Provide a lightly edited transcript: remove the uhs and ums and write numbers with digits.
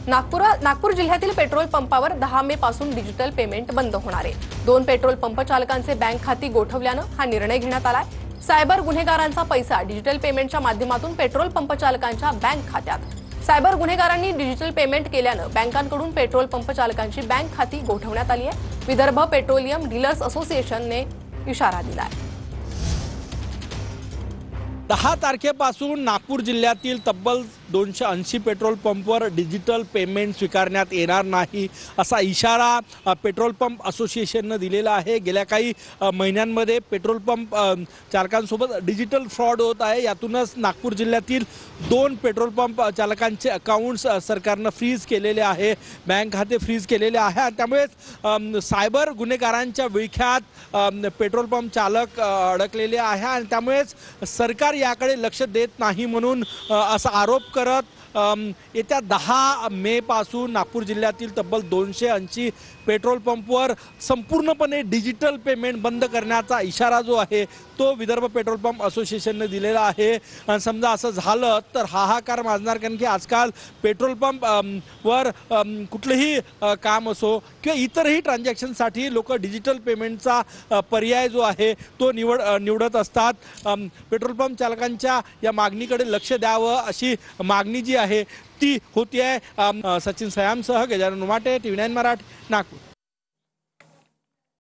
नागपूर जिल्ह्यातील पेट्रोल पंपावर 10 मे पासून डिजिटल पेमेंट बंद होणार आहे। 2 पेट्रोल पंप चालकांचे बँक खाती गोठवल्यानं हा निर्णय घेण्यात आलाय। सायबर गुन्हेगारांचा पैसा डिजिटल पेमेंटच्या माध्यमातून पेट्रोल पंप चालकांच्या बँक खात्यात। सायबर गुन्हेगारांनी डिजिटल पेमेंट केल्यानं बँकांकडून पेट्रोल पंप चालकांची बँक खाती गोठवण्यात आली आहे। विदर्भ पेट्रोलियम डीलर्स असोसिएशनने इशारा दिलाय। 10 तारखेपासून नागपूर जिल्ह्यातील तब्बल 280 पेट्रोल पंपवर डिजिटल पेमेंट स्वीकारण्यात येणार नाही असा इशारा पेट्रोल पंप असोसिएशनने दिलेला आहे। गेल्या काही महिन्यांमध्ये पेट्रोल पंप चालकांसोबत डिजिटल फ्रॉड होत आहे। यातूनच नागपूर जिल्ह्यातील 2 पेट्रोल पंप चालकांचे अकाउंट्स सरकारने फ्रीज केलेले आहे, बँक खाते फ्रीज केलेले आहे आणि त्यामुळे सायबर गुन्हेगारांच्या विळख्यात पेट्रोल पंप चालक अडकलेले आहे आणि त्यामुळेच सरकार याकडे लक्ष देत नाही म्हणून असा आरोप करत येत्या 10 मे पासून नागपूर जिल्ह्यातील तब्बल 280 पेट्रोल पंपवर संपूर्णपणे डिजिटल पेमेंट बंद करण्याचा इशारा जो आहे तो विदर्भ पेट्रोल पंप असोसिएशनने दिलेला आहे। आणि समजा असं झालं तर हाहाकार माजणार, कारण की आजकाल पेट्रोल पंप वर कुठलेही काम असो किंवा इतरही ट्रान्झॅक्शनसाठी लोक डिजिटल पेमेंटचा पर्याय जो आहे तो निवडत असतात। पेट्रोल पंप चालकांच्या या मागणीकडे लक्ष द्यावं अशी मागणी जी आहे ती होती आहे। सचिन सयामसह गजानन उमाटे, TV9 मराठी, नागपूर।